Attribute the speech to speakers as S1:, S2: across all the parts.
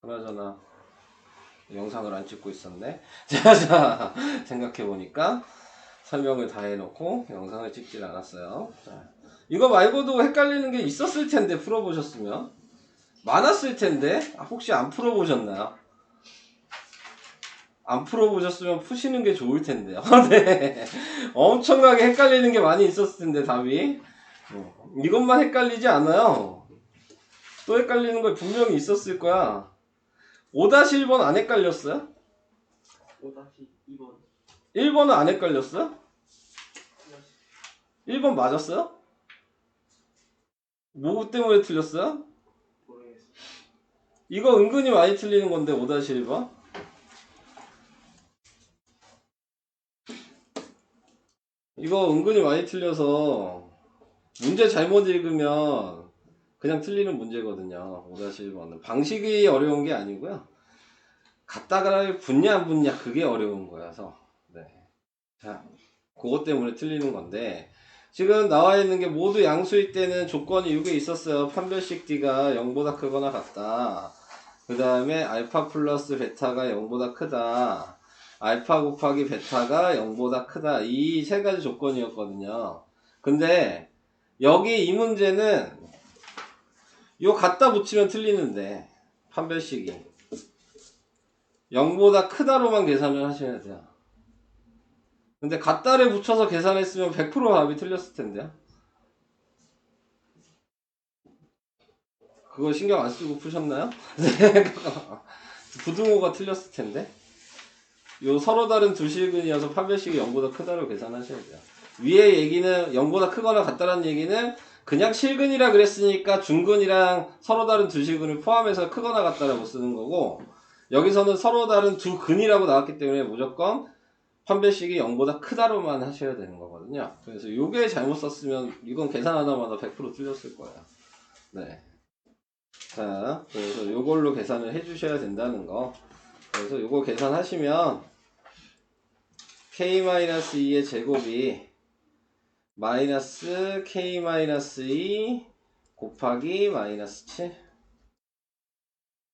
S1: 그나저나 영상을 안 찍고 있었네. 자, 생각해보니까 설명을 다 해놓고 영상을 찍질 않았어요. 자, 이거 말고도 헷갈리는 게 있었을 텐데 풀어보셨으면 많았을 텐데 혹시 안 풀어보셨나요? 안 풀어보셨으면 푸시는 게 좋을 텐데요. 네. 엄청나게 헷갈리는 게 많이 있었을 텐데 답이 이것만 헷갈리지 않아요. 또 헷갈리는 거 분명히 있었을 거야. 5-1번 안 헷갈렸어요?
S2: 5-2번
S1: 1번은 안 헷갈렸어요? 1번 맞았어요? 뭐 때문에 틀렸어요?
S2: 모르겠어요.
S1: 이거 은근히 많이 틀리는 건데 5-1번? 이거 은근히 많이 틀려서 문제 잘못 읽으면 그냥 틀리는 문제거든요. 5-1번은 방식이 어려운 게 아니고요. 갖다가 붙냐 안 붙냐 그게 어려운 거여서 네. 자, 그것 때문에 틀리는 건데 지금 나와 있는 게 모두 양수일 때는 조건이 이게 있었어요. 판별식 D가 0보다 크거나 같다. 그 다음에 알파 플러스 베타가 0보다 크다. 알파 곱하기 베타가 0보다 크다. 이 세 가지 조건이었거든요. 근데 여기 이 문제는 요 갖다 붙이면 틀리는데 판별식이 0보다 크다로만 계산을 하셔야 돼요. 근데 갖다를 붙여서 계산했으면 100% 답이 틀렸을 텐데요. 그거 신경 안 쓰고 푸셨나요? 부등호가 틀렸을 텐데. 요 서로 다른 두 실근이어서 판별식이 0보다 크다로 계산하셔야 돼요. 위에 얘기는 0보다 크거나 같다라는 얘기는 그냥 실근이라 그랬으니까 중근이랑 서로 다른 두 실근을 포함해서 크거나 같다라고 쓰는 거고, 여기서는 서로 다른 두 근이라고 나왔기 때문에 무조건 판별식이 0보다 크다로만 하셔야 되는 거거든요. 그래서 요게 잘못 썼으면 이건 계산하다마다 100% 틀렸을 거예요. 네. 자, 그래서 요걸로 계산을 해 주셔야 된다는 거. 그래서 요거 계산하시면 k-2의 제곱이 마이너스 k-2 곱하기 마이너스 7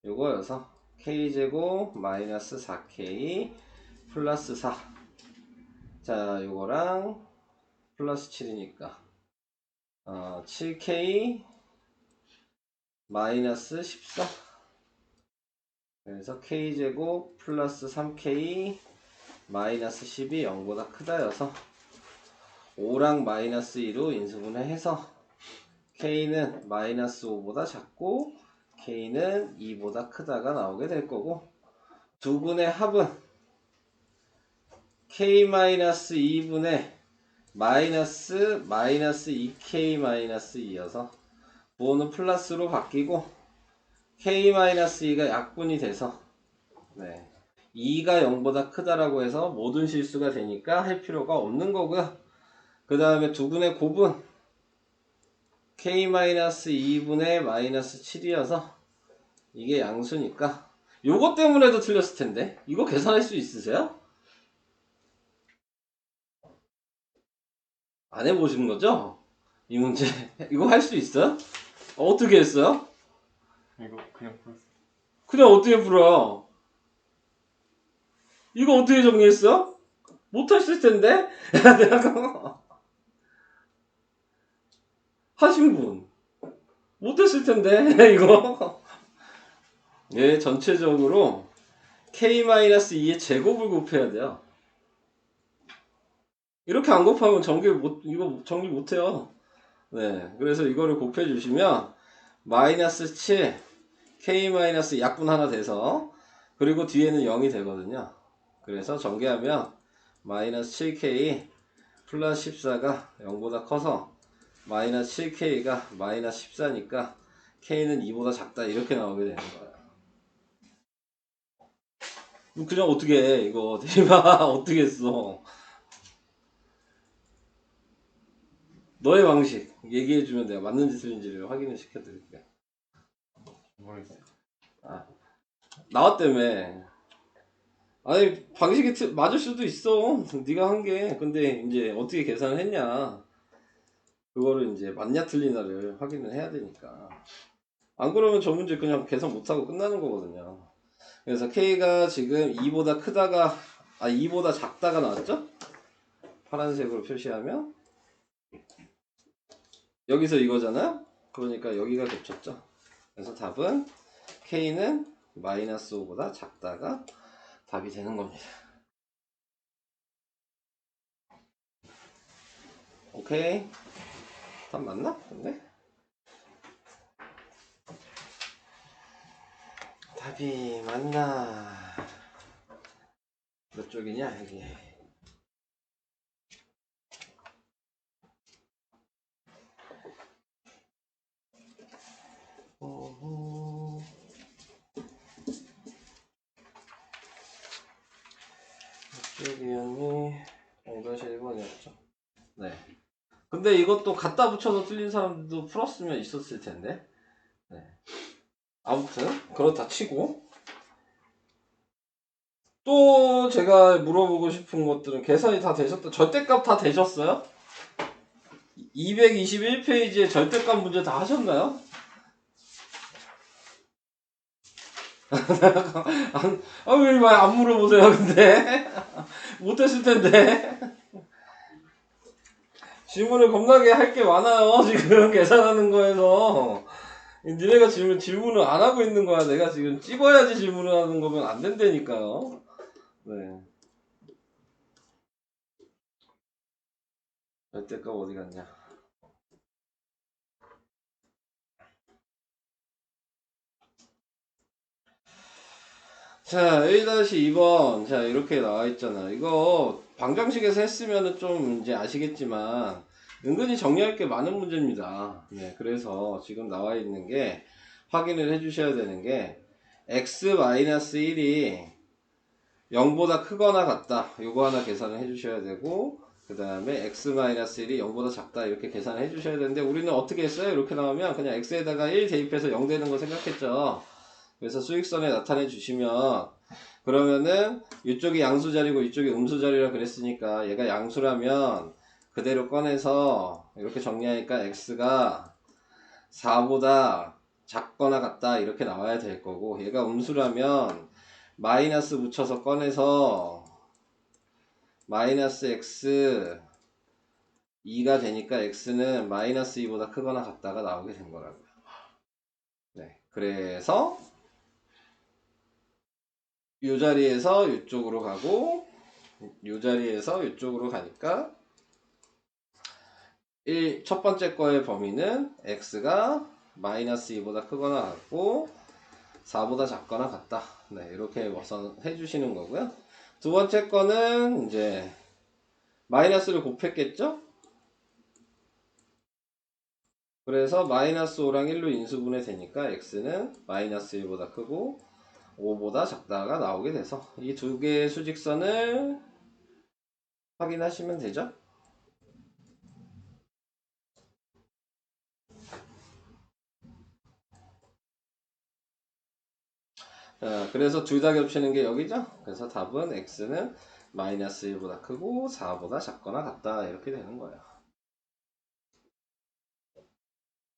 S1: 요거여서 k제곱 마이너스 4k 플러스 4. 자, 요거랑 플러스 7이니까 7k 마이너스 14. 그래서 k제곱 플러스 3k 마이너스 10이 0보다 크다여서 5랑 마이너스 2로 인수분해해서 k는 마이너스 5보다 작고 k는 2보다 크다가 나오게 될 거고, 두 분의 합은 k-2분의 마이너스 2k-2여서 부호는 플러스로 바뀌고 k-2가 약분이 돼서 2가 0보다 크다라고 해서 모든 실수가 되니까 할 필요가 없는 거고요. 그 다음에 두 분의 곱은 k-2분의 마이너스 7이어서 이게 양수니까 요거 때문에도 틀렸을 텐데 이거 계산할 수 있으세요? 안 해보시는 거죠? 이 문제 이거 할 수 있어요? 어떻게 했어요?
S2: 이거 그냥 풀었어요.
S1: 그냥 어떻게 풀어요? 이거 어떻게 정리했어? 못하실 텐데? 내가 하신 분 못했을 텐데 이거 예, 전체적으로 k-2의 제곱을 곱해야 돼요. 이렇게 안 곱하면 이거 정리 못해요. 네, 그래서 이거를 곱해 주시면 마이너스 7 k 마이너스 약분 하나 돼서 그리고 뒤에는 0이 되거든요. 그래서 전개하면 마이너스 7k 플러스 14가 0보다 커서 마이너스 7k가 마이너스 14니까 k는 2보다 작다 이렇게 나오게 되는 거예요. 그냥 어떻게 해 이거 대박 어떻게 했어? 너의 방식 얘기해주면 내가 맞는지 틀린지를 확인을 시켜드릴게.
S2: 모르겠어요.
S1: 나왔다며. 아니 방식이 맞을 수도 있어. 네가 한 게. 근데 이제 어떻게 계산을 했냐 그거를 이제 맞냐 틀리냐를 확인을 해야 되니까. 안 그러면 저 문제 그냥 계산 못하고 끝나는 거거든요. 그래서 K가 지금 2보다 크다가 2보다 작다가 나왔죠? 파란색으로 표시하면 여기서 이거잖아요? 그러니까 여기가 겹쳤죠? 그래서 답은 K는 마이너스 5보다 작다가 답이 되는 겁니다. 오케이? 답 맞나? 근데? 답이 맞나? 몇 쪽이냐 이게? 몇 쪽이었니? 5-1번이었죠. 네. 근데 이것도 갖다 붙여서 틀린 사람들도 풀었으면 있었을 텐데. 네. 아무튼 그렇다 치고 또 제가 물어보고 싶은 것들은 계산이 다 되셨다. 절대값 다 되셨어요? 221페이지에 절대값 문제 다 하셨나요? 왜 말 안 물어보세요, 근데? 못했을 텐데. 질문을 겁나게 할 게 많아요, 지금 계산하는 거에서. 니네가 지금 질문을 안 하고 있는 거야. 내가 지금 찍어야지 질문을 하는 거면 안 된다니까요. 네. 절대값 어디 갔냐? 자, 1-2번. 자, 이렇게 나와 있잖아. 이거 방정식에서 했으면은 좀 이제 아시겠지만, 은근히 정리할 게 많은 문제입니다. 네, 그래서 지금 나와 있는 게 확인을 해 주셔야 되는 게, x-1이 0보다 크거나 같다. 요거 하나 계산을 해 주셔야 되고, 그 다음에 x-1이 0보다 작다. 이렇게 계산을 해 주셔야 되는데, 우리는 어떻게 했어요? 이렇게 나오면 그냥 x에다가 1 대입해서 0 되는 거 생각했죠. 그래서 수익선에 나타내 주시면 그러면은 이쪽이 양수자리고 이쪽이 음수자리라 그랬으니까 얘가 양수라면 그대로 꺼내서 이렇게 정리하니까 x가 4보다 작거나 같다 이렇게 나와야 될 거고, 얘가 음수라면 마이너스 붙여서 꺼내서 마이너스 x 2가 되니까 x는 마이너스 2보다 크거나 같다가 나오게 된 거라고요. 네, 그래서 이 자리에서 이쪽으로 가고 이 자리에서 이쪽으로 가니까 첫 번째 거의 범위는 x가 마이너스 2보다 크거나 같고 4보다 작거나 같다. 네, 이렇게 해주시는 거고요. 두 번째 거는 이제 마이너스를 곱했겠죠? 그래서 마이너스 5랑 1로 인수분해 되니까 x는 마이너스 1보다 크고 5보다 작다가 나오게 돼서 이 두 개의 수직선을 확인하시면 되죠. 자, 그래서 둘 다 겹치는 게 여기죠. 그래서 답은 x는 마이너스 1보다 크고 4보다 작거나 같다 이렇게 되는 거예요.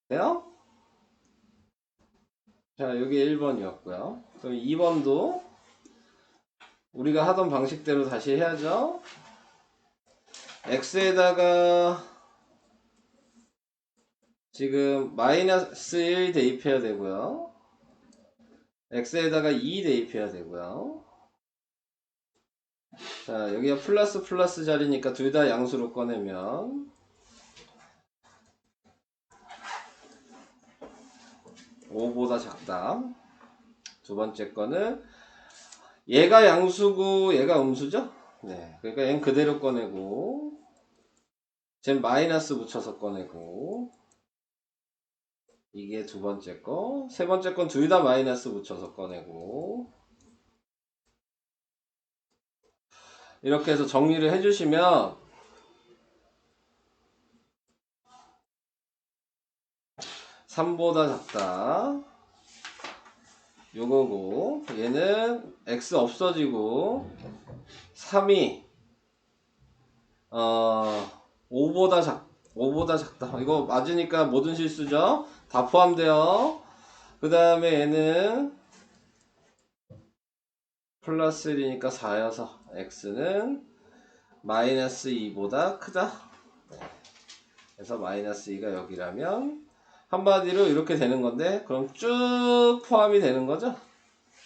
S1: 돼요? 자, 여기 1번이었고요. 그럼 2번도 우리가 하던 방식대로 다시 해야죠. x에다가 지금 마이너스 1 대입해야 되고요. x에다가 2 대입해야 되고요. 자, 여기가 플러스 플러스 자리니까 둘 다 양수로 꺼내면 5보다 작다. 두 번째 거는 얘가 양수고 얘가 음수죠? 네. 그러니까 얘는 그대로 꺼내고 쟤는 마이너스 붙여서 꺼내고 이게 두 번째 거. 세 번째 건 둘 다 마이너스 붙여서 꺼내고 이렇게 해서 정리를 해주시면 (3보다) 작다 요거고, 얘는 x 없어지고 3이 5보다 작다. 이거 맞으니까 모든 실수죠? 다 포함돼요. 그 다음에 얘는 플러스 1이니까 4여서 x는 마이너스 2보다 크다. 그래서 마이너스 2가 여기라면 한마디로 이렇게 되는 건데, 그럼 쭉 포함이 되는 거죠.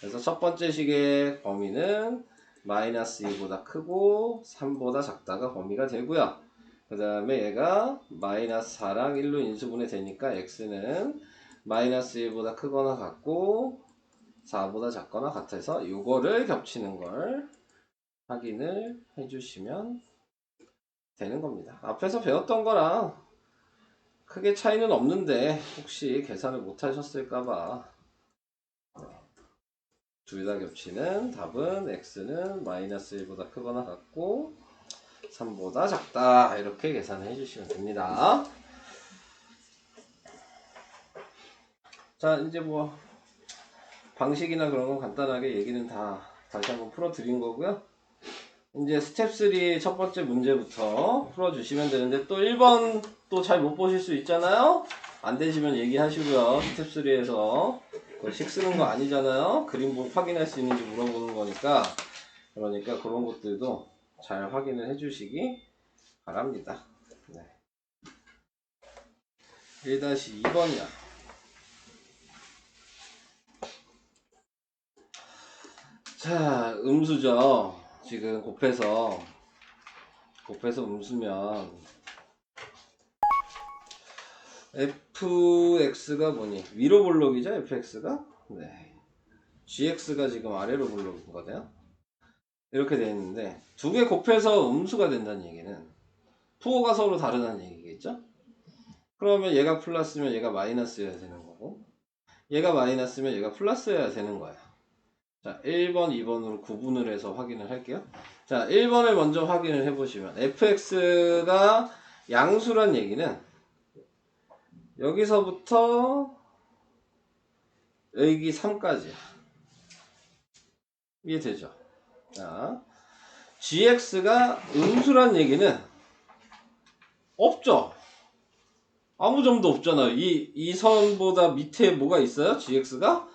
S1: 그래서 첫 번째 식의 범위는 마이너스 2보다 크고 3보다 작다가 범위가 되고요. 그 다음에 얘가 마이너스 4랑 1로 인수분해 되니까 x는 마이너스 1보다 크거나 같고 4보다 작거나 같아서 이거를 겹치는 걸 확인을 해주시면 되는 겁니다. 앞에서 배웠던 거랑 크게 차이는 없는데 혹시 계산을 못 하셨을까봐 둘 다 겹치는 답은 x는 마이너스 1보다 크거나 같고 3보다 작다, 이렇게 계산을 해주시면 됩니다. 자, 이제 뭐 방식이나 그런 건 간단하게 얘기는 다 다시 한번 풀어 드린 거고요. 이제 스텝 3 첫 번째 문제부터 풀어 주시면 되는데, 또 1번 또 잘 못 보실 수 있잖아요. 안 되시면 얘기하시고요. 스텝 3에서 식 쓰는 거 아니잖아요. 그림 보고 확인할 수 있는지 물어보는 거니까, 그러니까 그런 것들도 잘 확인을 해 주시기 바랍니다. 네. 1-2번이야. 자, 음수죠. 지금 곱해서 음수면 fx가 뭐니? 위로 볼록이죠, fx가? 네. gx가 지금 아래로 볼록인 거네요. 이렇게 돼 있는데, 두 개 곱해서 음수가 된다는 얘기는 푸어가 서로 다르다는 얘기겠죠? 그러면 얘가 플러스면 얘가 마이너스여야 되는 거고, 얘가 마이너스면 얘가 플러스여야 되는 거야. 자, 1번, 2번으로 구분을 해서 확인을 할게요. 자, 1번을 먼저 확인을 해보시면 fx가 양수란 얘기는 여기서부터 여기 3까지야. 이해되죠? 자, gx가 음수란 얘기는 없죠? 아무 점도 없잖아요. 이 선보다 밑에 뭐가 있어요? gx가?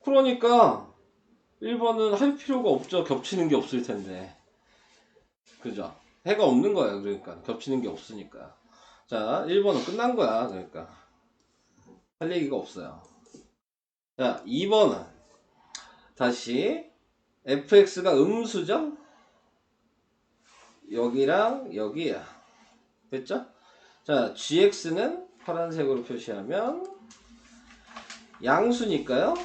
S1: 그러니까 1번은 할 필요가 없죠. 겹치는 게 없을 텐데. 그죠? 해가 없는 거예요. 그러니까 겹치는 게 없으니까. 자, 1번은 끝난 거야. 그러니까 할 얘기가 없어요. 자, 2번은 다시 fx가 음수죠? 여기랑 여기야. 됐죠? 자, gx는 파란색으로 표시하면 양수니까요.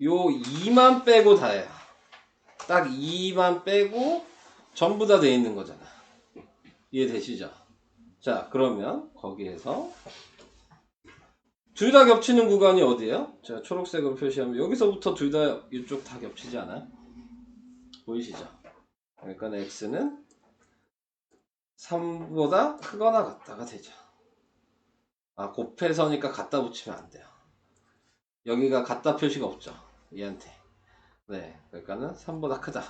S1: 요 2만 빼고 다예요. 딱 2만 빼고 전부 다 돼 있는 거잖아. 이해되시죠? 자, 그러면 거기에서 둘 다 겹치는 구간이 어디예요? 제가 초록색으로 표시하면 여기서부터 둘 다 이쪽 다 겹치지 않아요? 보이시죠? 그러니까 x는 3보다 크거나 같다가 되죠. 아, 곱해서니까 갖다 붙이면 안 돼요. 여기가 같다 표시가 없죠. 얘한테. 네, 그러니까는 3보다 크다.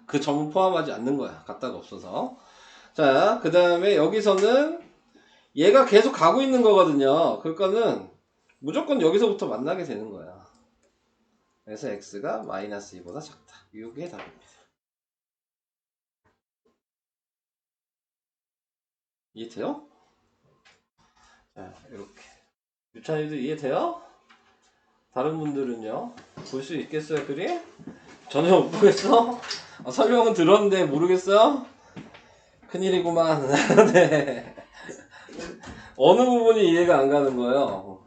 S1: 그 점은 포함하지 않는 거야. 갖다가 없어서. 자, 그 다음에 여기서는 얘가 계속 가고 있는 거거든요. 그러니까는 무조건 여기서부터 만나게 되는 거야. 그래서 x가 마이너스 2보다 작다. 이게 답입니다. 이해돼요? 자, 이렇게. 유찬이도 이해돼요? 다른 분들은요? 볼 수 있겠어요, 그림? 전혀 못 보겠어? 설명은 들었는데 모르겠어요? 큰일이구만. 네. 어느 부분이 이해가 안 가는 거예요?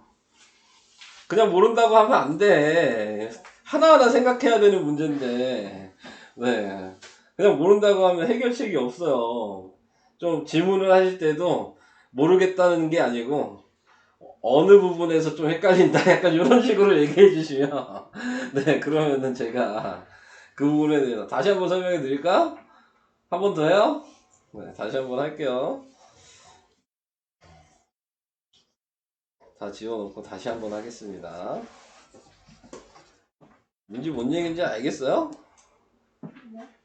S1: 그냥 모른다고 하면 안 돼. 하나하나 생각해야 되는 문제인데. 네. 그냥 모른다고 하면 해결책이 없어요. 좀 질문을 하실 때도 모르겠다는 게 아니고, 어느 부분에서 좀 헷갈린다. 약간 이런 식으로 얘기해 주시면, 네, 그러면은 제가 그 부분에 대해서 다시 한번 설명해 드릴까? 한 번 더 해요? 네, 다시 한번 할게요. 다 지워놓고 다시 한번 하겠습니다. 민지 뭔 얘기인지 알겠어요?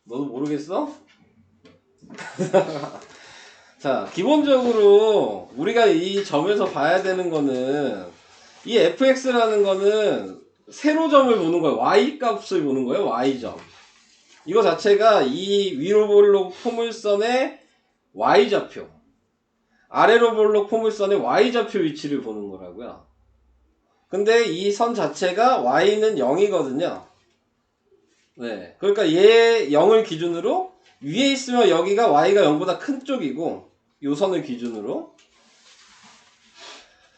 S1: 너도 모르겠어? 자, 기본적으로 우리가 이 점에서 봐야 되는 거는 이 fx라는 거는 세로점을 보는 거예요. y 값을 보는 거예요. y점. 이거 자체가 이 위로 볼록 포물선의 y좌표, 아래로 볼록 포물선의 y좌표 위치를 보는 거라고요. 근데 이 선 자체가 y는 0이거든요. 네. 그러니까 얘 0을 기준으로 위에 있으면 여기가 y가 0보다 큰 쪽이고, 요 선을 기준으로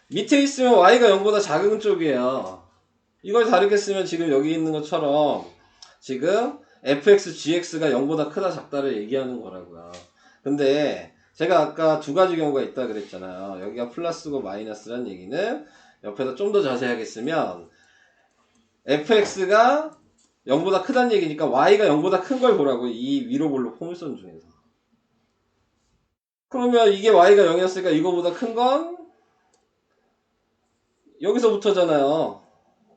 S1: 밑에 있으면 y가 0보다 작은 쪽이에요. 이걸 다르게 쓰면 지금 여기 있는 것처럼 지금 fx, gx가 0보다 크다 작다를 얘기하는 거라고요. 근데 제가 아까 두 가지 경우가 있다 그랬잖아요. 여기가 플러스고 마이너스란 얘기는 옆에다 좀 더 자세하게 쓰면 fx가 0보다 크다는 얘기니까 y가 0보다 큰 걸 보라고, 이 위로 볼록 포물선 중에서. 그러면 이게 y가 0이었으니까 이거보다 큰 건 여기서부터잖아요.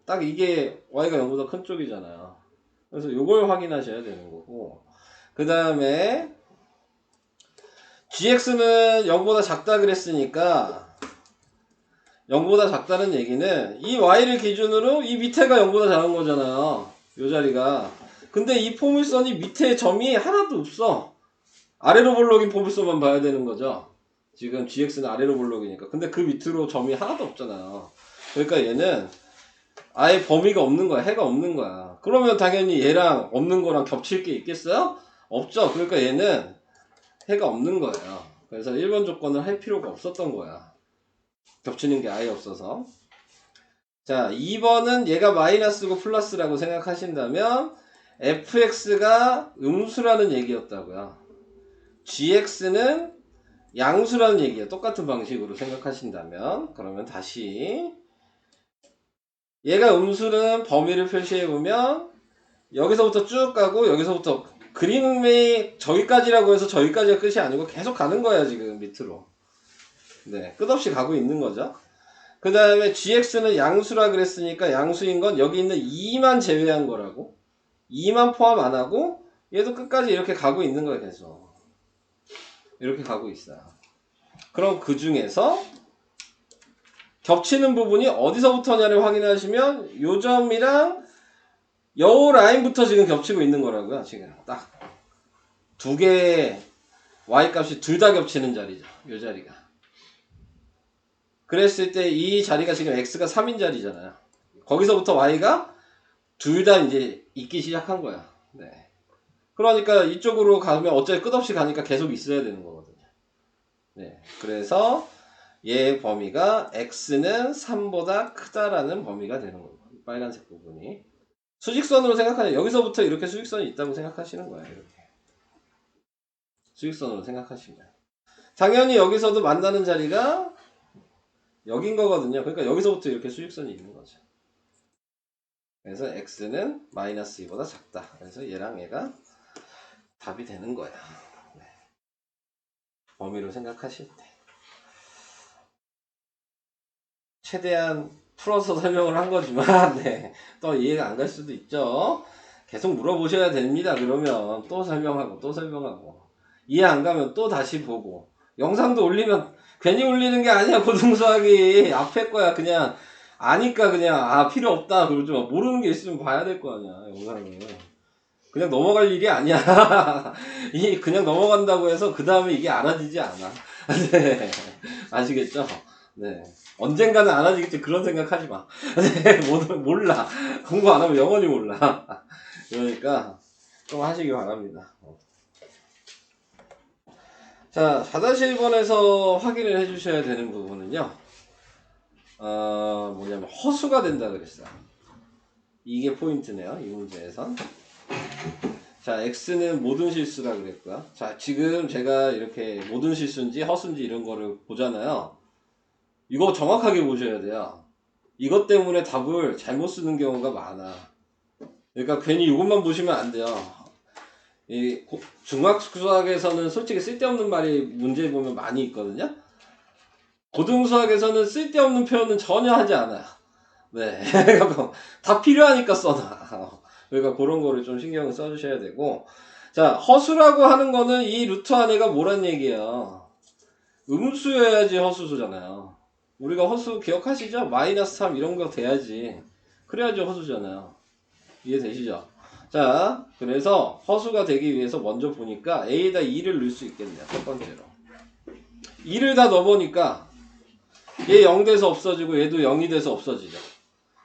S1: 딱 이게 y가 0보다 큰 쪽이잖아요. 그래서 이걸 확인하셔야 되는 거고, 그 다음에 gx는 0보다 작다 그랬으니까 0보다 작다는 얘기는 이 y를 기준으로 이 밑에가 0보다 작은 거잖아요. 요 자리가. 근데 이 포물선이 밑에 점이 하나도 없어. 아래로 볼록인 포물선만 봐야 되는 거죠. 지금 gx는 아래로 볼록이니까. 근데 그 밑으로 점이 하나도 없잖아요. 그러니까 얘는 아예 범위가 없는 거야. 해가 없는 거야. 그러면 당연히 얘랑 없는 거랑 겹칠 게 있겠어요? 없죠. 그러니까 얘는 해가 없는 거예요. 그래서 1번 조건을 할 필요가 없었던 거야. 겹치는 게 아예 없어서. 자, 2번은 얘가 마이너스고 플러스라고 생각하신다면 fx가 음수라는 얘기였다고요. gx는 양수라는 얘기예요. 똑같은 방식으로 생각하신다면. 그러면 다시 얘가 음수는 범위를 표시해보면 여기서부터 쭉 가고 여기서부터 그림이 저기까지라고 해서 저기까지가 끝이 아니고 계속 가는 거야. 지금 밑으로. 네, 끝없이 가고 있는 거죠. 그 다음에 gx는 양수라 그랬으니까 양수인 건 여기 있는 2만 제외한 거라고. 2만 포함 안 하고 얘도 끝까지 이렇게 가고 있는 거야. 계속 이렇게 가고 있어요. 그럼 그 중에서 겹치는 부분이 어디서부터냐를 확인하시면 요 점이랑 요 라인부터 지금 겹치고 있는 거라고요. 지금 딱 두 개의 y값이 둘 다 겹치는 자리죠. 요 자리가. 그랬을 때 이 자리가 지금 x가 3인 자리잖아요. 거기서부터 y가 둘 다 이제 있기 시작한 거야. 네. 그러니까 이쪽으로 가면 어차피 끝없이 가니까 계속 있어야 되는 거거든요. 네. 그래서 얘 범위가 x는 3보다 크다라는 범위가 되는 거예요. 빨간색 부분이. 수직선으로 생각하면 여기서부터 이렇게 수직선이 있다고 생각하시는 거예요. 이렇게. 수직선으로 생각하시면. 당연히 여기서도 만나는 자리가 여긴 거거든요. 그러니까 여기서부터 이렇게 수직선이 있는 거죠. 그래서 x는 마이너스 2보다 작다. 그래서 얘랑 얘가 답이 되는 거야. 네. 범위로 생각하실 때. 최대한 풀어서 설명을 한 거지만, 네. 또 이해가 안 갈 수도 있죠. 계속 물어보셔야 됩니다. 그러면 또 설명하고 또 설명하고. 이해 안 가면 또 다시 보고. 영상도 올리면 괜히 올리는 게 아니야. 고등수학이 앞에 거야. 그냥 아니까 그냥 필요 없다 그러지 마. 모르는 게 있으면 봐야 될 거 아니야. 영상을. 그냥 넘어갈 일이 아니야. 이 그냥 넘어간다고 해서 그 다음에 이게 알아지지 않아. 네. 아시겠죠? 네. 언젠가는 알아지겠지. 그런 생각 하지 마. 네. 몰라. 공부 안 하면 영원히 몰라. 그러니까 좀 하시기 바랍니다. 자, 4-1번에서 확인을 해주셔야 되는 부분은요. 뭐냐면 허수가 된다 그랬어요. 이게 포인트네요. 이 문제에선. 자, x는 모든 실수라 그랬고요. 자, 지금 제가 이렇게 모든 실수인지 허수인지 이런 거를 보잖아요. 이거 정확하게 보셔야 돼요. 이것 때문에 답을 잘못 쓰는 경우가 많아. 그러니까 괜히 이것만 보시면 안 돼요. 이 중학수학에서는 솔직히 쓸데없는 말이 문제 보면 많이 있거든요. 고등수학에서는 쓸데없는 표현은 전혀 하지 않아요. 네. 다 필요하니까 써놔. 그러니까 그런 거를 좀 신경을 써주셔야 되고. 자, 허수라고 하는 거는 이 루트 안에가 뭐란 얘기예요. 음수여야지 허수잖아요. 우리가 허수 기억하시죠? 마이너스 3 이런 거 돼야지. 그래야지 허수잖아요. 이해되시죠? 자, 그래서 허수가 되기 위해서 먼저 보니까 A에다 2를 넣을 수 있겠네요. 첫 번째로. 2를 다 넣어보니까 얘 0 돼서 없어지고 얘도 0이 돼서 없어지죠.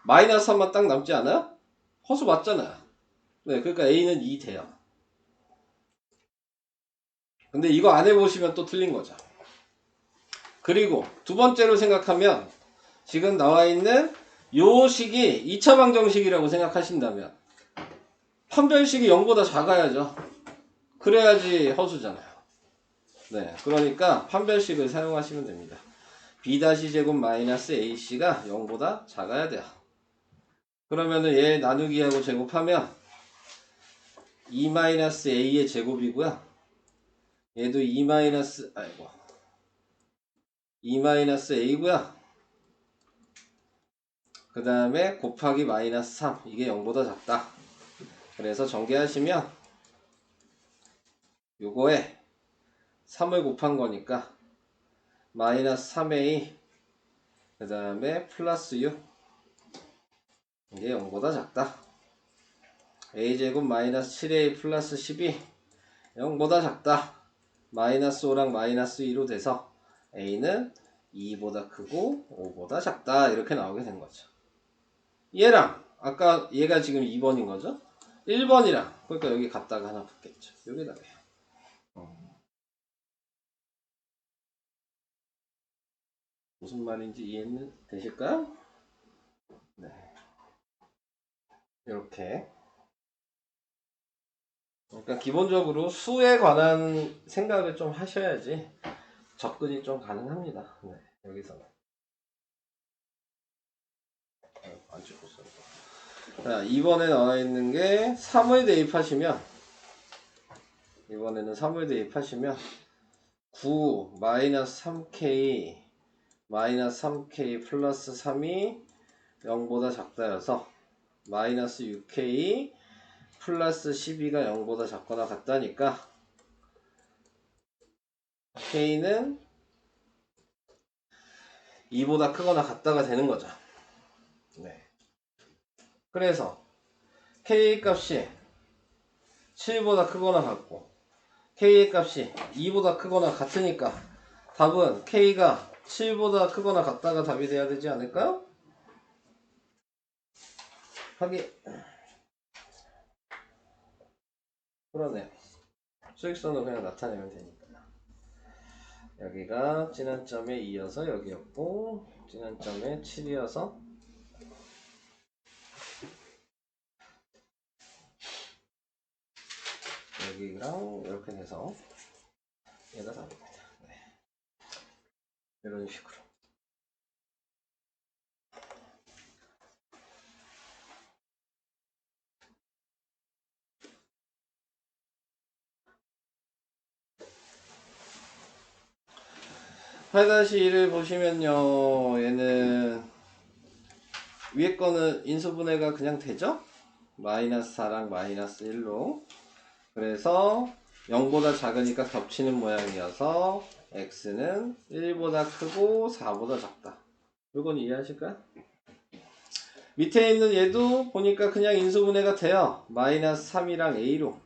S1: 마이너스 3만 딱 남지 않아요? 허수 맞잖아요. 네, 그러니까 A는 2 돼요. 근데 이거 안 해보시면 또 틀린 거죠. 그리고 두 번째로 생각하면 지금 나와 있는 요 식이 2차 방정식이라고 생각하신다면 판별식이 0보다 작아야죠. 그래야지 허수잖아요. 네, 그러니까 판별식을 사용하시면 됩니다. B-제곱 마이너스 AC가 0보다 작아야 돼요. 그러면은 얘 나누기하고 제곱하면 2-A의 제곱이고요. 얘도 2-A고요. 그 다음에 곱하기 마이너스 3. 이게 0보다 작다. 그래서 전개하시면 요거에 3을 곱한 거니까 마이너스 3A 그 다음에 플러스 6 이게 0보다 작다. A제곱 마이너스 7A 플러스 12 0보다 작다. 마이너스 5랑 마이너스 2로 돼서 A는 2보다 크고 5보다 작다. 이렇게 나오게 된 거죠. 얘랑 아까 얘가 지금 2번인 거죠. 1번이랑 그러니까 여기 갖다가 하나 붙겠죠. 여기다가 무슨 말인지 이해는 되실까요? 네. 이렇게 그러니까 기본적으로 수에 관한 생각을 좀 하셔야지 접근이 좀 가능합니다. 네, 여기서는 안 찍었어요. 자, 이번에 나와 있는 게 3을 대입하시면 이번에는 3을 대입하시면 9 마이너스 3K 마이너스 3K 플러스 3이 0보다 작다여서 마이너스 6K 플러스 12가 0보다 작거나 같다니까 K는 2보다 크거나 같다가 되는 거죠. 네. 그래서 K 값이 7보다 크거나 같고 K의 값이 2보다 크거나 같으니까 답은 K가 7보다 크거나 같다가 답이 돼야 되지 않을까요? 확인. 그러네요. 수익선을 그냥 나타내면 되니까. 여기가 지난 점에 2여서 여기였고 지난 점에 7이어서 여기랑 이렇게 돼서 얘가 답입니다. 네. 이런 식으로. 다시 1을 보시면요. 얘는 위에 거는 인수분해가 그냥 되죠? 마이너스 4랑 마이너스 1로. 그래서 0보다 작으니까 겹치는 모양이어서 x는 1보다 크고 4보다 작다. 이건 이해하실까요? 밑에 있는 얘도 보니까 그냥 인수분해가 돼요. 마이너스 3이랑 a로.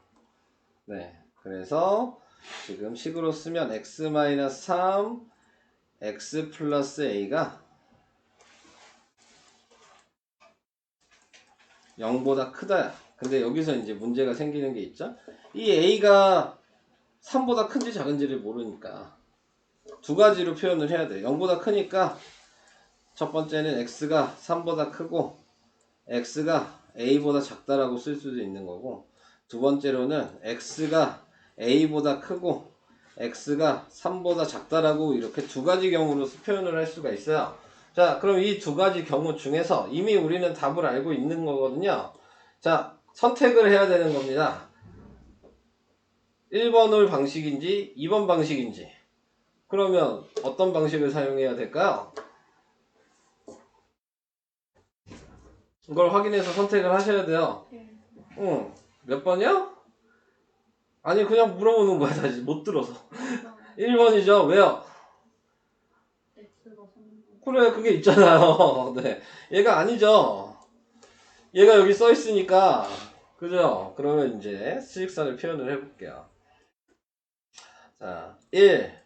S1: 네. 그래서 지금 식으로 쓰면 x 마이너스 3 x 플러스 a가 0보다 크다. 근데 여기서 이제 문제가 생기는 게 있죠. 이 a가 3보다 큰지 작은지를 모르니까 두 가지로 표현을 해야 돼요. 0보다 크니까 첫 번째는 x가 3보다 크고 x가 a보다 작다라고 쓸 수도 있는 거고 두 번째로는 x가 a보다 크고 x가 3보다 작다라고 이렇게 두 가지 경우로 표현을 할 수가 있어요. 자, 그럼 이 두 가지 경우 중에서 이미 우리는 답을 알고 있는 거거든요. 자, 선택을 해야 되는 겁니다. 1번을 방식인지 2번 방식인지. 그러면 어떤 방식을 사용해야 될까요? 이걸 확인해서 선택을 하셔야 돼요. 응. 몇 번이요? 아니 그냥 물어보는 거야. 다시 못 들어서. 1번이죠. 왜요? 그래, 그게 있잖아요. 네. 얘가 아니죠. 얘가 여기 써 있으니까, 그죠? 그러면 이제 수직선을 표현을 해볼게요. 자, 1.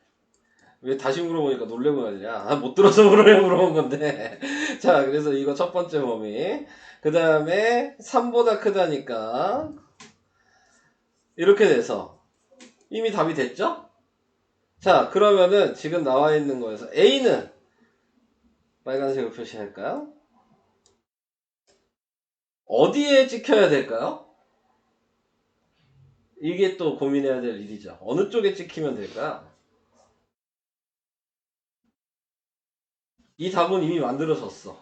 S1: 왜 다시 물어보니까 놀래고 말이야. 아, 못 들어서 물어본 건데. 자, 그래서 이거 첫 번째 범위. 그 다음에 3보다 크다니까. 이렇게 돼서. 이미 답이 됐죠? 자, 그러면은 지금 나와 있는 거에서 A는 빨간색으로 표시할까요? 어디에 찍혀야 될까요? 이게 또 고민해야 될 일이죠. 어느 쪽에 찍히면 될까요? 이 답은 이미 만들어졌어.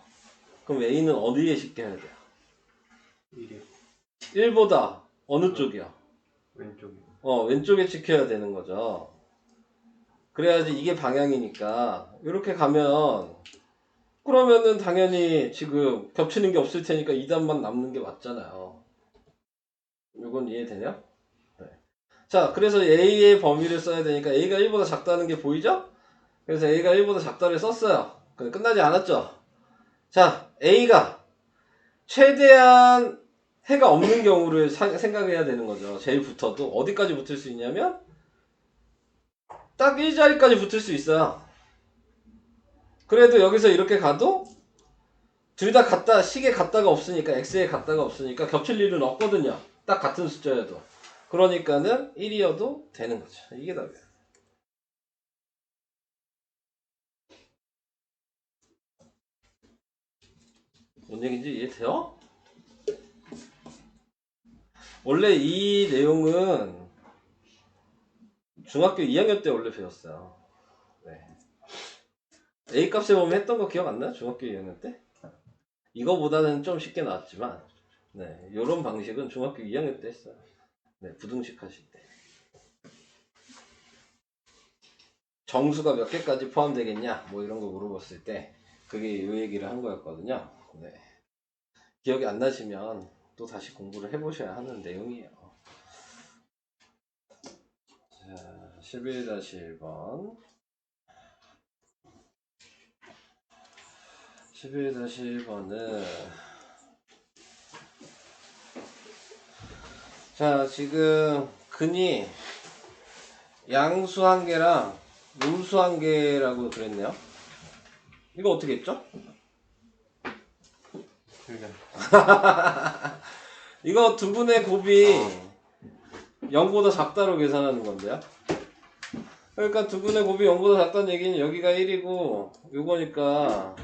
S1: 그럼 A는 어디에 찍혀야 돼요?
S2: 1이요.
S1: 1보다 어느 쪽이요?
S2: 왼쪽이요.
S1: 왼쪽에 찍혀야 되는 거죠. 그래야지 이게 방향이니까. 이렇게 가면, 그러면은 당연히 지금 겹치는 게 없을 테니까 2단만 남는 게 맞잖아요. 이건 이해되냐? 네. 자, 그래서 A의 범위를 써야 되니까 A가 1보다 작다는 게 보이죠? 그래서 A가 1보다 작다를 썼어요. 근데 끝나지 않았죠? 자, A가 최대한 해가 없는 경우를 생각해야 되는 거죠. 제일 붙어도 어디까지 붙을 수 있냐면 딱 1자리까지 붙을 수 있어요. 그래도 여기서 이렇게 가도 둘 다 같다, 식에 같다가 없으니까, x에 같다가 없으니까 겹칠 일은 없거든요. 딱 같은 숫자여도. 그러니까는 1이어도 되는 거죠. 이게 답이에요. 뭔 얘기인지 이해돼요? 원래 이 내용은 중학교 2학년 때 원래 배웠어요. 네. A 값에 보면 했던 거 기억 안 나요? 중학교 2학년 때? 이거보다는 좀 쉽게 나왔지만, 네, 요런 방식은 중학교 2학년 때 했어요. 네, 부등식 하실 때. 정수가 몇 개까지 포함되겠냐? 뭐 이런 거 물어봤을 때, 그게 요 얘기를 한 거였거든요. 네. 기억이 안 나시면 또 다시 공부를 해보셔야 하는 내용이에요. 자, 11-1번. 11-1번은 자, 지금 근이 양수 한 개랑 음수 한 개라고 그랬네요. 이거 어떻게 했죠? 이거 두 분의 곱이 0보다 작다로 계산하는 건데요. 그러니까 두 분의 곱이 0보다 작다는 얘기는 여기가 1이고 요거니까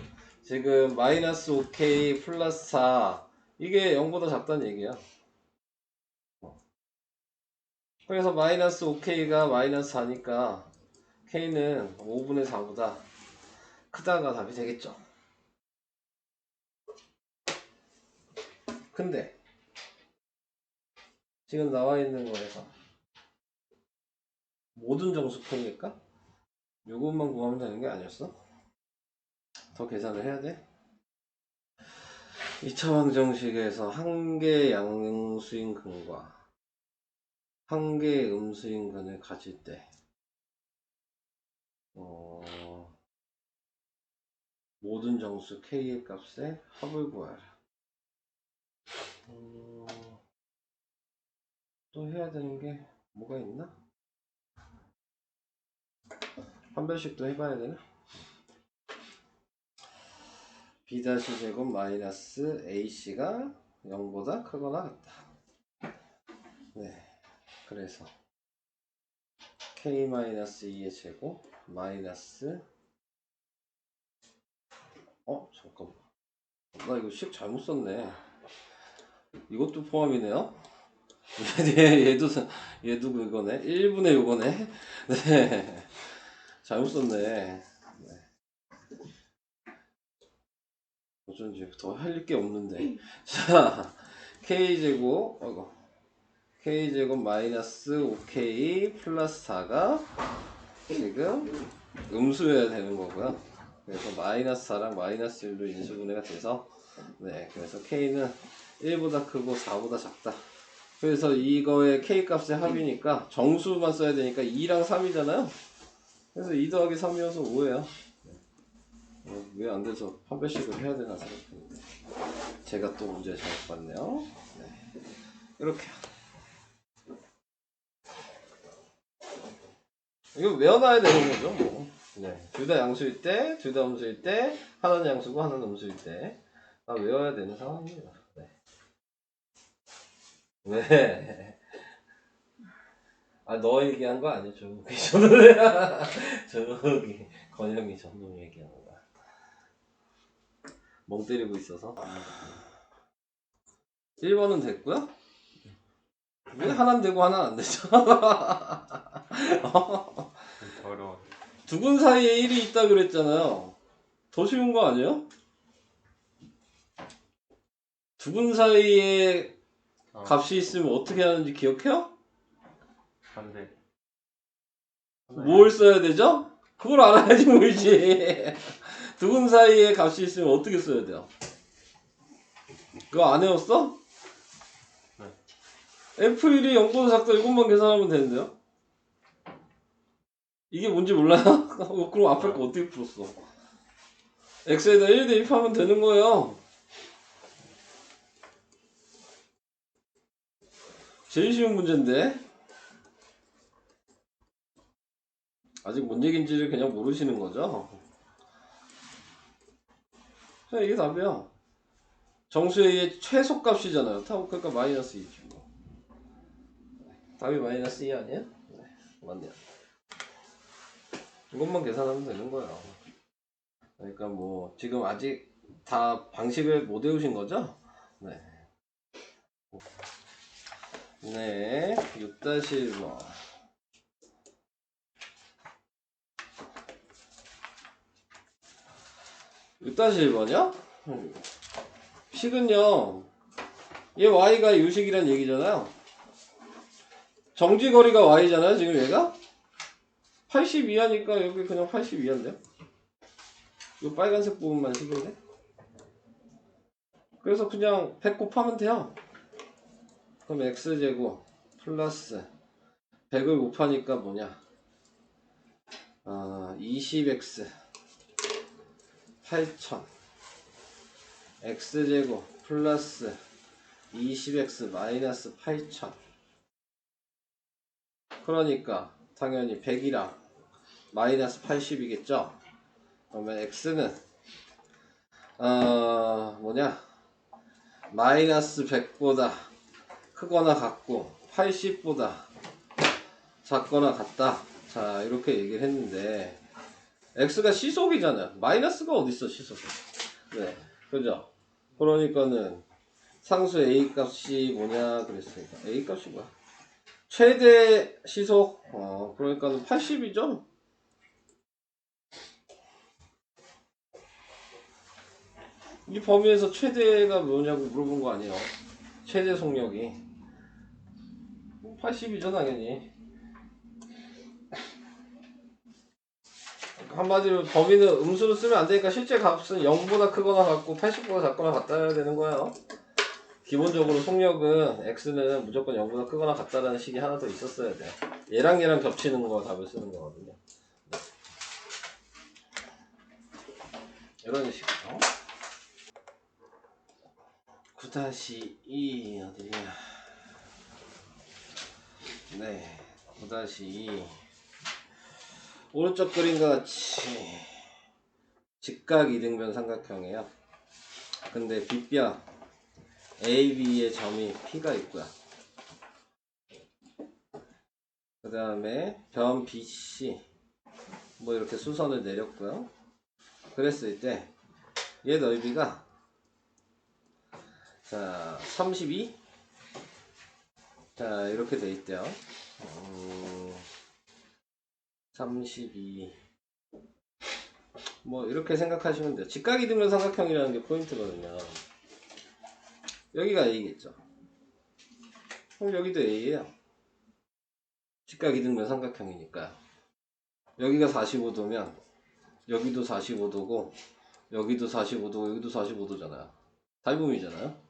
S1: 지금 마이너스 5k 플러스 4 이게 0보다 작다는 얘기야. 그래서 마이너스 5k가 마이너스 4니까 k는 5분의 4보다 크다가 답이 되겠죠. 근데 지금 나와 있는 거에서 모든 정수 k일까? 요것만 구하면 되는 게 아니었어? 더 계산을 해야 돼? 2차 방정식에서 한 개 양수인 근과 한 개의 음수인 근을 가질 때 모든 정수 k의 값의 합을 구하라. 또 해야 되는 게 뭐가 있나? 판별식도 해봐야 되나? b-제곱 마이너스 ac가 0보다 크거나 같다. 네, 그래서 k-2의 제곱 마이너스 잠깐만, 나 이거 식 잘못 썼네. 이것도 포함이네요. 얘도 그거네. 1분의 요거네. 네, 잘못 썼네. 네. 어쩐지 더 할 게 없는데. 자, k제곱 마이너스 5k 플러스 4가 지금 음수여야 되는 거고요. 그래서 마이너스 4랑 마이너스 1로 인수분해가 돼서 네, 그래서 k는 1보다 크고 4보다 작다. 그래서 이거의 k 값의 합이니까 정수만 써야 되니까 2랑 3이잖아요. 그래서 2 더하기 3이어서 5예요. 왜 안 돼서 판별식을 해야 되나 생각했는데 제가 또 문제 잘못 봤네요. 네. 이렇게 이거 외워놔야 되는 거죠 뭐. 네. 둘 다 양수일 때, 둘 다 음수일 때, 하나는 양수고 하나는 음수일 때 다 외워야 되는 상황입니다. 네. 네. 아, 너 얘기한 거 아니야, 저기. 저기, 건영이 전놈 얘기하는 거야. 멍 때리고 있어서. 1번은 됐고요. 왜 하나는 되고 하나는 안 되죠?
S2: 더러워.
S1: 두 근 사이에 1이 있다 그랬잖아요. 더 쉬운 거 아니에요? 두 근 사이에 값이 있으면 어떻게 하는지 기억해요?
S2: 반대.
S1: 뭘 써야 되죠? 그걸 알아야지 모르지. 두 근 사이에 값이 있으면 어떻게 써야 돼요? 그거 안 외웠어?
S2: 네.
S1: F1이 0보다 작다 이것만 계산하면 되는데요? 이게 뭔지 몰라요? 그럼 앞에 거 어떻게 풀었어? x에다 1 대입하면 되는 거예요. 제일 쉬운 문제인데 아직 뭔 얘기인지를 그냥 모르시는 거죠? 그냥 이게 답이야. 정수의 최소값이잖아요. 그러니까 마이너스 2죠. 답이 마이너스 2 아니야? 네, 맞네요. 이것만 계산하면 되는 거예요. 그러니까 뭐 지금 아직 다 방식을 못 외우신 거죠? 네. 네, 6-1번. 6-1번이요? 식은요, 얘 y가 유식이란 얘기잖아요. 정지거리가 y잖아요, 지금 얘가? 82하니까 여기 그냥 82한데요? 이 빨간색 부분만 식인데? 그래서 그냥 100 곱하면 돼요. 그럼 x제곱 플러스 100을 곱하니까 뭐냐? 20x 8000 x제곱 플러스 20x 마이너스 8000 그러니까 당연히 100이랑 마이너스 80이겠죠? 그러면 x는 뭐냐? 마이너스 100보다 크거나 같고 80보다 작거나 같다. 자, 이렇게 얘기를 했는데 x가 시속이잖아요. 마이너스가 어딨어, 시속이. 네, 그죠? 그러니까는 상수 a 값이 뭐냐 그랬으니까 a 값이 뭐야? 최대 시속 그러니까는 80이죠? 이 범위에서 최대가 뭐냐고 물어본 거 아니에요? 최대 속력이 80이죠 당연히. 한마디로 범위는 음수로 쓰면 안 되니까 실제 값은 0보다 크거나 같고 80보다 작거나 같아야 되는 거예요. 기본적으로 속력은 x는 무조건 0보다 크거나 같다라는 식이 하나 더 있었어야 돼. 얘랑 얘랑 겹치는 거 답을 쓰는 거거든요. 이런 식으로 9-2 어디냐? 네, 9-2 오른쪽 그림과 같이 직각 이등변 삼각형이에요. 근데 빗변 AB의 점이 P가 있고요. 그 다음에 변 BC 뭐 이렇게 수선을 내렸고요. 그랬을 때 얘 넓이가 자 32 자 이렇게 돼 있대요. 32 뭐 이렇게 생각하시면 돼요. 직각이등변 삼각형이라는 게 포인트거든요. 여기가 A겠죠. 그럼 여기도 A예요. 직각이등변 삼각형이니까 여기가 45도면 여기도 45도고 여기도 45도고 여기도 45도잖아요. 달분이잖아요.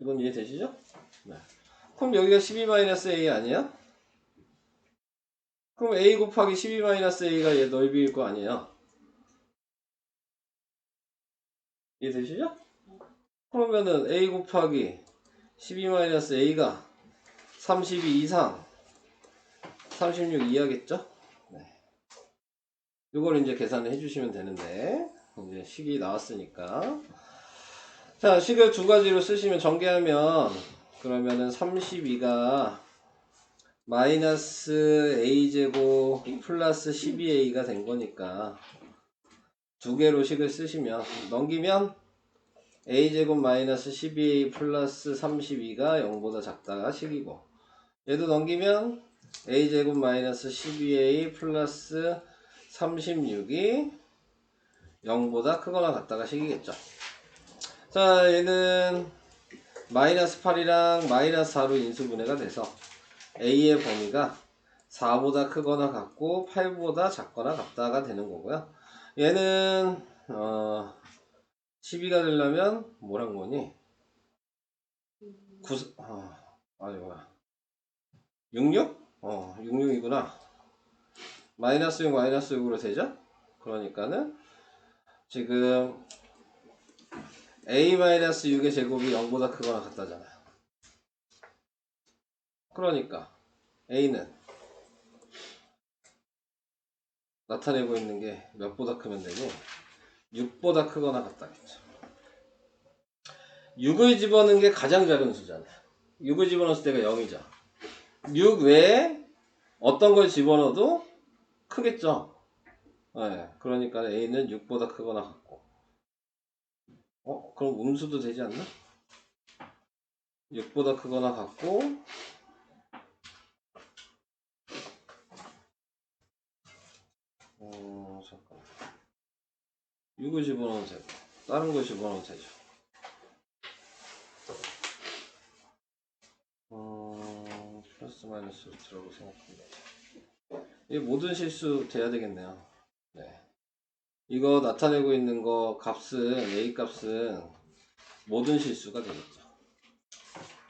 S1: 이건 이해되시죠? 네. 그럼 여기가 12-A 아니에요? 그럼 A 곱하기 12-A가 얘 넓이일 거 아니에요? 이해되시죠? 그러면은 a 곱하기 12-a가 32 이상 36 이하겠죠? 네. 이걸 이제 계산을 해주시면 되는데 이제 식이 나왔으니까 자 식을 두 가지로 쓰시면 전개하면 그러면은 32가 마이너스 a제곱 플러스 12a가 된 거니까 두 개로 식을 쓰시면 넘기면 a제곱 마이너스 12a 플러스 32가 0보다 작다가 식이고 얘도 넘기면 a제곱 마이너스 12a 플러스 36이 0보다 크거나 같다가 식이겠죠. 자 얘는 마이너스 8이랑 마이너스 4로 인수분해가 돼서 a의 범위가 4보다 크거나 같고 8보다 작거나 같다가 되는 거고요. 얘는 12가 되려면 뭐란 거니? 9, 뭐야 66? 66이구나. 마이너스 6 마이너스 6으로 되죠? 그러니까는 지금 a-6의 제곱이 0보다 크거나 같다잖아요. 그러니까 a는 나타내고 있는 게 몇보다 크면 되니? 6보다 크거나 같다겠죠. 6을 집어넣은 게 가장 작은 수잖아요. 6을 집어넣었을 때가 0이죠. 6 외에 어떤 걸 집어넣어도 크겠죠. 네, 그러니까 a는 6보다 크거나 같고 그럼 음수도 되지 않나? 6보다 크거나 같고 잠깐 6을 집어넣으면 되고 다른 걸 집어넣으면 되죠. 플러스 마이너스 루트라고 생각합니다. 이 모든 실수 돼야 되겠네요. 네. 이거 나타내고 있는 거 값은 a 값은 모든 실수가 되겠죠.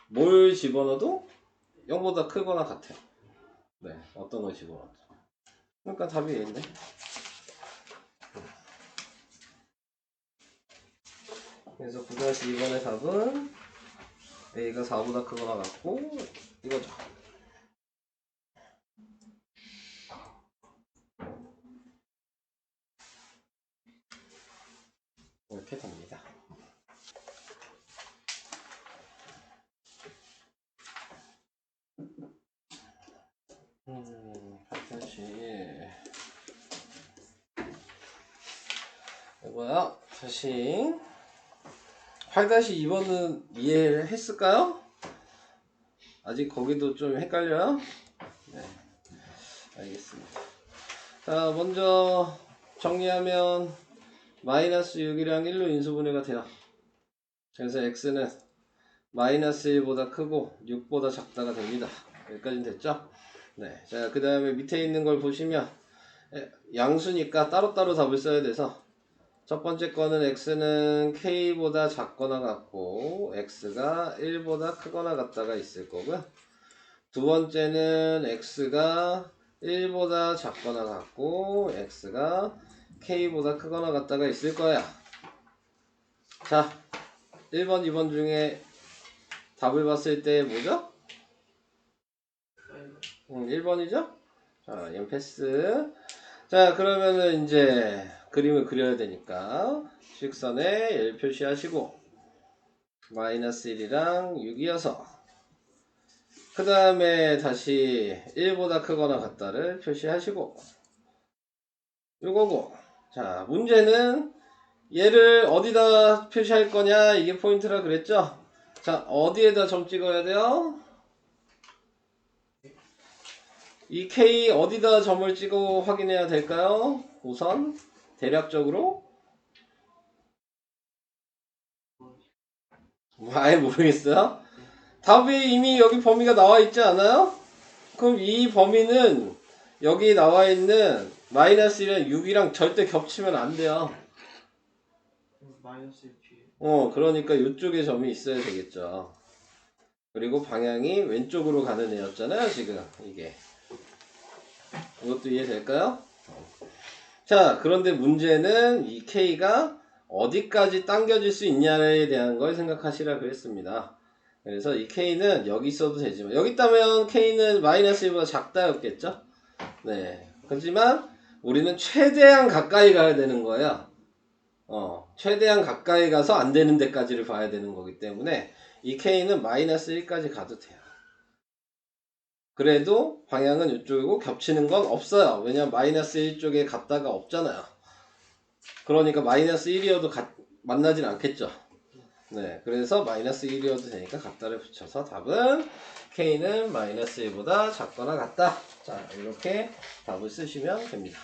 S1: 뭘 집어넣어도 0보다 크거나 같아요. 네, 어떤 걸 집어넣어도. 그러니까 답이 a인데. 그래서 9-2번의 답은 a가 4보다 크거나 같고 이거죠. 이렇게 됩니다. 다시 이거야. 다시 8-2번은 이해를 했을까요? 아직 거기도 좀 헷갈려요? 네, 알겠습니다. 자, 먼저 정리하면 마이너스 6이랑 1로 인수분해가 돼요. 그래서 x는 마이너스 1보다 크고 6보다 작다가 됩니다. 여기까지는 됐죠? 네. 자, 그 다음에 밑에 있는 걸 보시면 양수니까 따로따로 답을 써야 돼서 첫 번째 거는 x는 k보다 작거나 같고 x가 1보다 크거나 같다가 있을 거고요. 두 번째는 x가 1보다 작거나 같고 x가 k보다 크거나 같다가 있을 거야. 자, 1번, 2번 중에 답을 봤을 때 뭐죠? 1번이죠? 자, 얘 패스. 자, 그러면은 이제 그림을 그려야 되니까 식선에 1 표시하시고 마이너스 1이랑 6이어서 그 다음에 다시 1보다 크거나 같다를 표시하시고 요거고. 자, 문제는 얘를 어디다 표시할 거냐 이게 포인트라 그랬죠? 자, 어디에다 점 찍어야 돼요? 이 K 어디다 점을 찍어 확인해야 될까요? 우선 대략적으로 아예 모르겠어요? 답이 이미 여기 범위가 나와 있지 않아요? 그럼 이 범위는 여기 나와 있는 마이너스 1이랑 6이랑 절대 겹치면 안 돼요.
S3: 마이너스 1 뒤에.
S1: 그러니까 이쪽에 점이 있어야 되겠죠. 그리고 방향이 왼쪽으로 가는 애였잖아요, 지금 이게. 이것도 이해될까요? 자, 그런데 문제는 이 K가 어디까지 당겨질 수 있냐에 대한 걸 생각하시라 그랬습니다. 그래서 이 K는 여기 있어도 되지만, 여기 있다면 K는 마이너스 1보다 작다였겠죠? 네. 하지만 우리는 최대한 가까이 가야 되는 거야. 최대한 가까이 가서 안 되는 데까지를 봐야 되는 거기 때문에 이 K는 마이너스 1까지 가도 돼요. 그래도 방향은 이쪽이고 겹치는 건 없어요. 왜냐면 마이너스 1 쪽에 갔다가 없잖아요. 그러니까 마이너스 1이어도 만나진 않겠죠. 네, 그래서 마이너스 1이어도 되니까 갖다를 붙여서 답은 K는 마이너스 1보다 작거나 같다. 자, 이렇게 답을 쓰시면 됩니다.